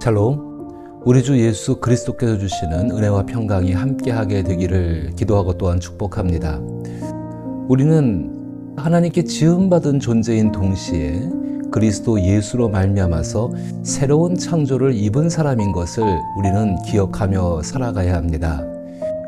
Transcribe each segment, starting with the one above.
샬롬. 우리 주 예수 그리스도께서 주시는 은혜와 평강이 함께하게 되기를 기도하고 또한 축복합니다. 우리는 하나님께 지음받은 존재인 동시에 그리스도 예수로 말미암아서 새로운 창조를 입은 사람인 것을 우리는 기억하며 살아가야 합니다.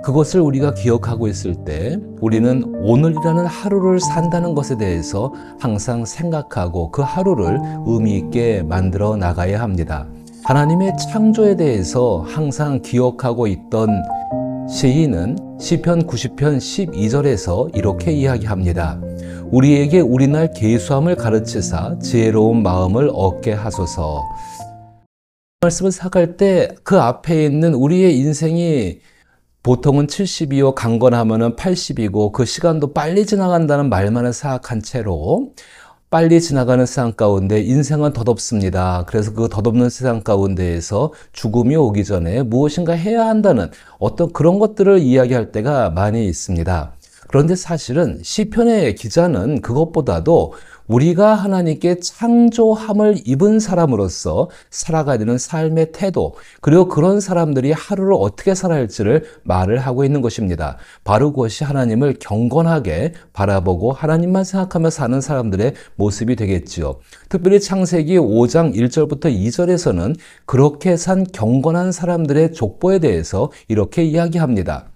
그것을 우리가 기억하고 있을 때 우리는 오늘이라는 하루를 산다는 것에 대해서 항상 생각하고 그 하루를 의미 있게 만들어 나가야 합니다. 하나님의 창조에 대해서 항상 기억하고 있던 시인은 시편 90편 12절에서 이렇게 이야기합니다. 우리에게 우리날 계수함을 가르치사 지혜로운 마음을 얻게 하소서. 말씀을 생각할 때 그 앞에 있는 우리의 인생이 보통은 70이요 강건하면은 80이고 그 시간도 빨리 지나간다는 말만을 생각한 채로 빨리 지나가는 세상 가운데 인생은 덧없습니다. 그래서 그 덧없는 세상 가운데에서 죽음이 오기 전에 무엇인가 해야 한다는 어떤 그런 것들을 이야기할 때가 많이 있습니다. 그런데 사실은 시편의 기자는 그것보다도 우리가 하나님께 창조함을 입은 사람으로서 살아가야 되는 삶의 태도, 그리고 그런 사람들이 하루를 어떻게 살아야 할지를 말을 하고 있는 것입니다. 바로 그것이 하나님을 경건하게 바라보고 하나님만 생각하며 사는 사람들의 모습이 되겠지요. 특별히 창세기 5장 1절부터 2절에서는 그렇게 산 경건한 사람들의 족보에 대해서 이렇게 이야기합니다.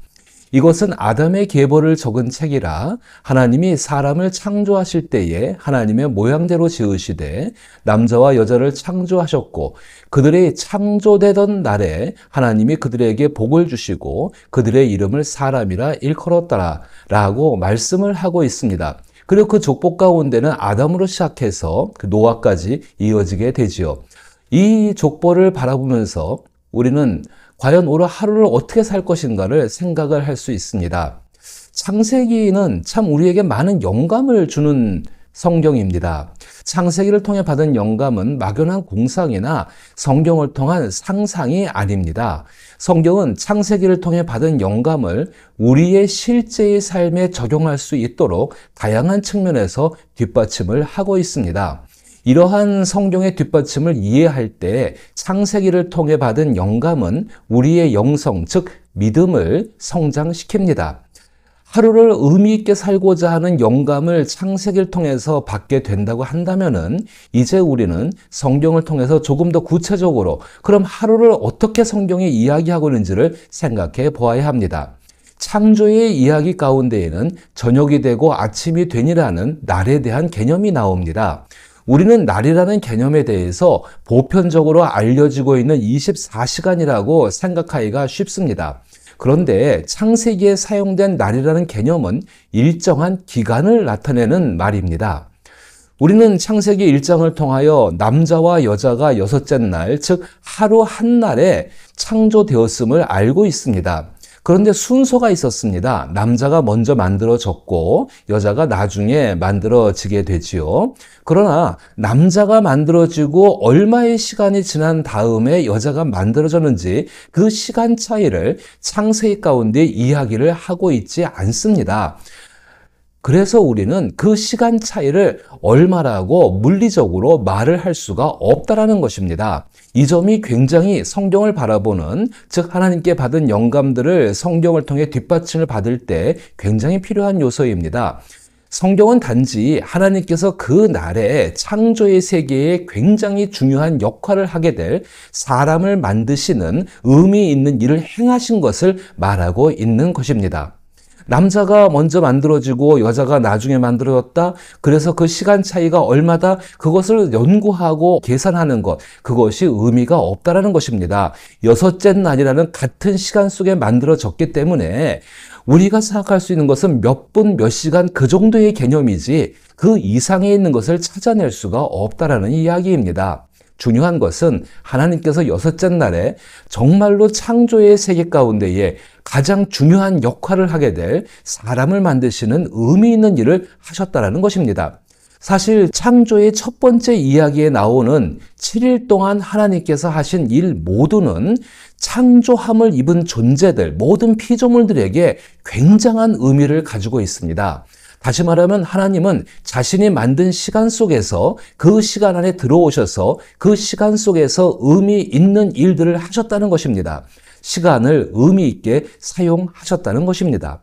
이것은 아담의 계보를 적은 책이라 하나님이 사람을 창조하실 때에 하나님의 모양대로 지으시되 남자와 여자를 창조하셨고 그들의 창조되던 날에 하나님이 그들에게 복을 주시고 그들의 이름을 사람이라 일컬었더라 라고 말씀을 하고 있습니다. 그리고 그 족보 가운데는 아담으로 시작해서 그 노아까지 이어지게 되지요. 이 족보를 바라보면서 우리는 과연 오늘 하루를 어떻게 살 것인가를 생각을 할 수 있습니다. 창세기는 참 우리에게 많은 영감을 주는 성경입니다. 창세기를 통해 받은 영감은 막연한 공상이나 성경을 통한 상상이 아닙니다. 성경은 창세기를 통해 받은 영감을 우리의 실제의 삶에 적용할 수 있도록 다양한 측면에서 뒷받침을 하고 있습니다. 이러한 성경의 뒷받침을 이해할 때 창세기를 통해 받은 영감은 우리의 영성, 즉 믿음을 성장시킵니다. 하루를 의미 있게 살고자 하는 영감을 창세기를 통해서 받게 된다고 한다면은 이제 우리는 성경을 통해서 조금 더 구체적으로 그럼 하루를 어떻게 성경이 이야기하고 있는지를 생각해 보아야 합니다. 창조의 이야기 가운데에는 저녁이 되고 아침이 되니라는 날에 대한 개념이 나옵니다. 우리는 날이라는 개념에 대해서 보편적으로 알려지고 있는 24시간이라고 생각하기가 쉽습니다. 그런데 창세기에 사용된 날이라는 개념은 일정한 기간을 나타내는 말입니다. 우리는 창세기 1장을 통하여 남자와 여자가 여섯째 날, 즉 하루 한 날에 창조되었음을 알고 있습니다. 그런데 순서가 있었습니다. 남자가 먼저 만들어졌고 여자가 나중에 만들어지게 되지요. 그러나 남자가 만들어지고 얼마의 시간이 지난 다음에 여자가 만들어졌는지 그 시간 차이를 창세기 가운데 이야기를 하고 있지 않습니다. 그래서 우리는 그 시간 차이를 얼마라고 물리적으로 말을 할 수가 없다라는 것입니다. 이 점이 굉장히 성경을 바라보는, 즉 하나님께 받은 영감들을 성경을 통해 뒷받침을 받을 때 굉장히 필요한 요소입니다. 성경은 단지 하나님께서 그 날에 창조의 세계에 굉장히 중요한 역할을 하게 될 사람을 만드시는 의미 있는 일을 행하신 것을 말하고 있는 것입니다. 남자가 먼저 만들어지고 여자가 나중에 만들어졌다. 그래서 그 시간 차이가 얼마다 그것을 연구하고 계산하는 것, 그것이 의미가 없다라는 것입니다. 여섯째 날이라는 같은 시간 속에 만들어졌기 때문에 우리가 생각할 수 있는 것은 몇 분, 몇 시간 그 정도의 개념이지 그 이상에 있는 것을 찾아낼 수가 없다라는 이야기입니다. 중요한 것은 하나님께서 여섯째 날에 정말로 창조의 세계 가운데에 가장 중요한 역할을 하게 될 사람을 만드시는 의미 있는 일을 하셨다는 것입니다. 사실 창조의 첫 번째 이야기에 나오는 7일 동안 하나님께서 하신 일 모두는 창조함을 입은 존재들, 모든 피조물들에게 굉장한 의미를 가지고 있습니다. 다시 말하면 하나님은 자신이 만든 시간 속에서 그 시간 안에 들어오셔서 그 시간 속에서 의미 있는 일들을 하셨다는 것입니다. 시간을 의미 있게 사용하셨다는 것입니다.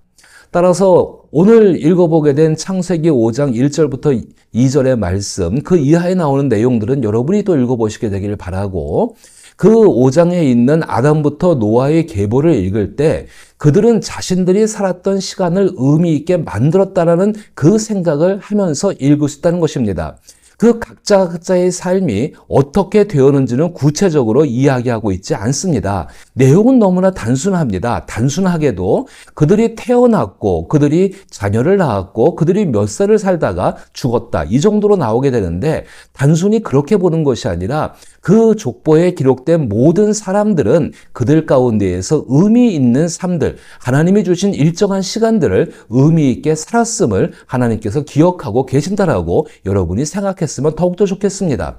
따라서 오늘 읽어보게 된 창세기 5장 1절부터 2절의 말씀, 그 이하에 나오는 내용들은 여러분이 또 읽어보시게 되기를 바라고, 그 5장에 있는 아담부터 노아의 계보를 읽을 때 그들은 자신들이 살았던 시간을 의미 있게 만들었다라는 그 생각을 하면서 읽을 수 있다는 것입니다. 그 각자의 삶이 어떻게 되었는지는 구체적으로 이야기하고 있지 않습니다. 내용은 너무나 단순합니다. 단순하게도 그들이 태어났고 그들이 자녀를 낳았고 그들이 몇 살을 살다가 죽었다, 이 정도로 나오게 되는데, 단순히 그렇게 보는 것이 아니라 그 족보에 기록된 모든 사람들은 그들 가운데에서 의미 있는 삶들, 하나님이 주신 일정한 시간들을 의미 있게 살았음을 하나님께서 기억하고 계신다라고 여러분이 생각했으면 더욱더 좋겠습니다.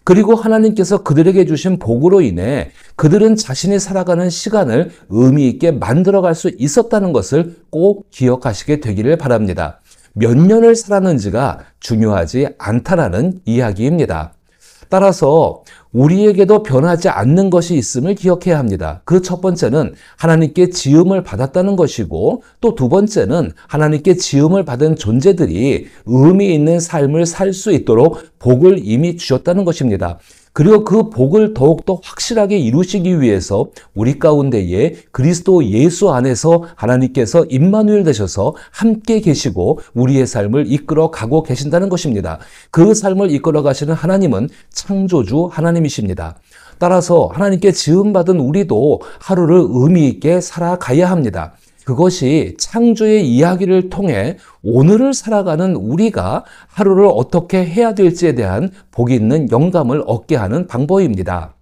그리고 하나님께서 그들에게 주신 복으로 인해 그들은 자신이 살아가는 시간을 의미 있게 만들어갈 수 있었다는 것을 꼭 기억하시게 되기를 바랍니다. 몇 년을 살았는지가 중요하지 않다라는 이야기입니다. 따라서 우리에게도 변하지 않는 것이 있음을 기억해야 합니다. 그 첫 번째는 하나님께 지음을 받았다는 것이고, 또 두 번째는 하나님께 지음을 받은 존재들이 의미 있는 삶을 살 수 있도록 복을 이미 주셨다는 것입니다. 그리고 그 복을 더욱더 확실하게 이루시기 위해서 우리 가운데에 그리스도 예수 안에서 하나님께서 임마누엘 되셔서 함께 계시고 우리의 삶을 이끌어 가고 계신다는 것입니다. 그 삶을 이끌어 가시는 하나님은 창조주 하나님이십니다. 따라서 하나님께 지음받은 우리도 하루를 의미 있게 살아가야 합니다. 그것이 창조의 이야기를 통해 오늘을 살아가는 우리가 하루를 어떻게 해야 될지에 대한 복이 있는 영감을 얻게 하는 방법입니다.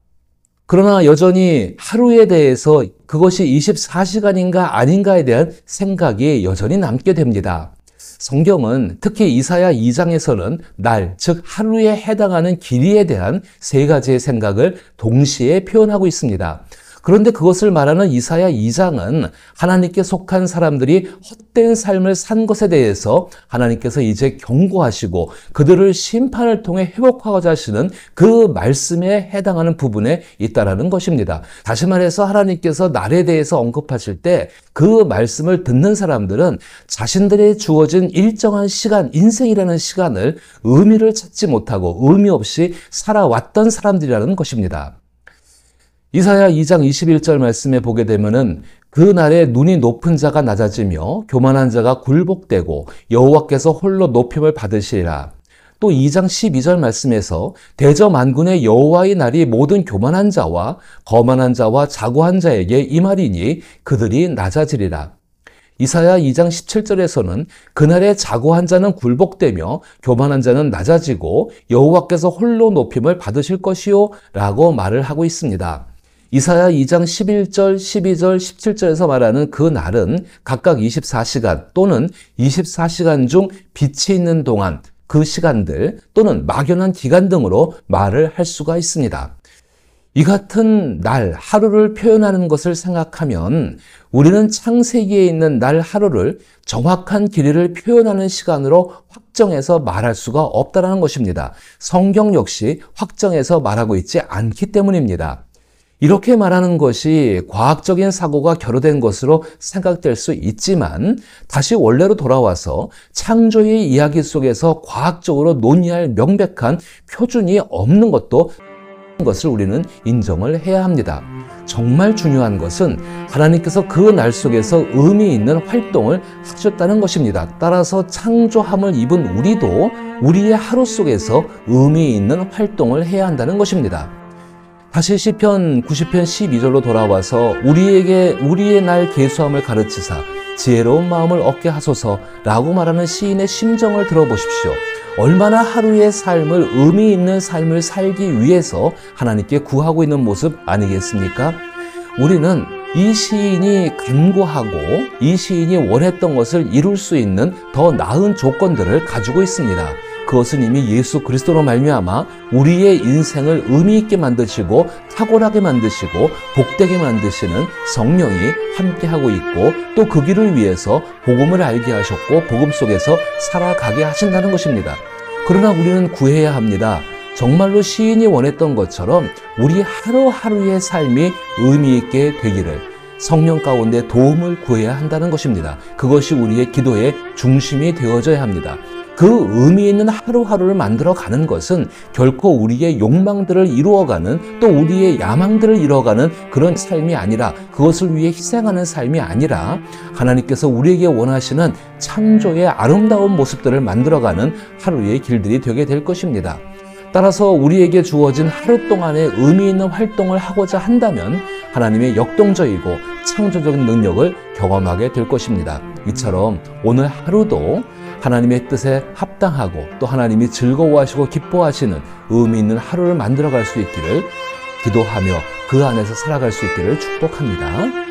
그러나 여전히 하루에 대해서 그것이 24시간인가 아닌가에 대한 생각이 여전히 남게 됩니다. 성경은 특히 이사야 2장에서는 날, 즉 하루에 해당하는 길이에 대한 세 가지의 생각을 동시에 표현하고 있습니다. 그런데 그것을 말하는 이사야 2장은 하나님께 속한 사람들이 헛된 삶을 산 것에 대해서 하나님께서 이제 경고하시고 그들을 심판을 통해 회복하고자 하시는 그 말씀에 해당하는 부분에 있다라는 것입니다. 다시 말해서 하나님께서 날에 대해서 언급하실 때 그 말씀을 듣는 사람들은 자신들의 주어진 일정한 시간, 인생이라는 시간을 의미를 찾지 못하고 의미 없이 살아왔던 사람들이라는 것입니다. 이사야 2장 21절 말씀에 보게 되면은 그 날에 눈이 높은 자가 낮아지며 교만한 자가 굴복되고 여호와께서 홀로 높임을 받으시리라. 또 2장 12절 말씀에서 대저 만군의 여호와의 날이 모든 교만한 자와 거만한 자와 자고한 자에게 임하리니 그들이 낮아지리라. 이사야 2장 17절에서는 그날에 자고한 자는 굴복되며 교만한 자는 낮아지고 여호와께서 홀로 높임을 받으실 것이요 라고 말을 하고 있습니다. 이사야 2장 11절, 12절, 17절에서 말하는 그 날은 각각 24시간 또는 24시간 중 빛이 있는 동안 그 시간들 또는 막연한 기간 등으로 말을 할 수가 있습니다. 이 같은 날, 하루를 표현하는 것을 생각하면 우리는 창세기에 있는 날 하루를 정확한 길이를 표현하는 시간으로 확정해서 말할 수가 없다는 것입니다. 성경 역시 확정해서 말하고 있지 않기 때문입니다. 이렇게 말하는 것이 과학적인 사고가 결여된 것으로 생각될 수 있지만 다시 원래로 돌아와서 창조의 이야기 속에서 과학적으로 논의할 명백한 표준이 없는 것을 우리는 인정을 해야 합니다. 정말 중요한 것은 하나님께서 그 날 속에서 의미 있는 활동을 하셨다는 것입니다. 따라서 창조함을 입은 우리도 우리의 하루 속에서 의미 있는 활동을 해야 한다는 것입니다. 다시 시편 90편 12절로 돌아와서 우리의 날 계수함을 가르치사 지혜로운 마음을 얻게 하소서라고 말하는 시인의 심정을 들어보십시오. 얼마나 하루의 삶을 의미 있는 삶을 살기 위해서 하나님께 구하고 있는 모습 아니겠습니까? 우리는 이 시인이 간구하고 이 시인이 원했던 것을 이룰 수 있는 더 나은 조건들을 가지고 있습니다. 그것은 이미 예수 그리스도로 말미암아 우리의 인생을 의미 있게 만드시고 탁월하게 만드시고 복되게 만드시는 성령이 함께하고 있고 또 그 길을 위해서 복음을 알게 하셨고 복음 속에서 살아가게 하신다는 것입니다. 그러나 우리는 구해야 합니다. 정말로 시인이 원했던 것처럼 우리 하루하루의 삶이 의미 있게 되기를 성령 가운데 도움을 구해야 한다는 것입니다. 그것이 우리의 기도의 중심이 되어져야 합니다. 그 의미 있는 하루하루를 만들어가는 것은 결코 우리의 욕망들을 이루어가는 또 우리의 야망들을 이루어가는 그런 삶이 아니라 그것을 위해 희생하는 삶이 아니라 하나님께서 우리에게 원하시는 창조의 아름다운 모습들을 만들어가는 하루의 길들이 되게 될 것입니다. 따라서 우리에게 주어진 하루 동안의 의미 있는 활동을 하고자 한다면 하나님의 역동적이고 창조적인 능력을 경험하게 될 것입니다. 이처럼 오늘 하루도 하나님의 뜻에 합당하고 또 하나님이 즐거워하시고 기뻐하시는 의미 있는 하루를 만들어갈 수 있기를 기도하며 그 안에서 살아갈 수 있기를 축복합니다.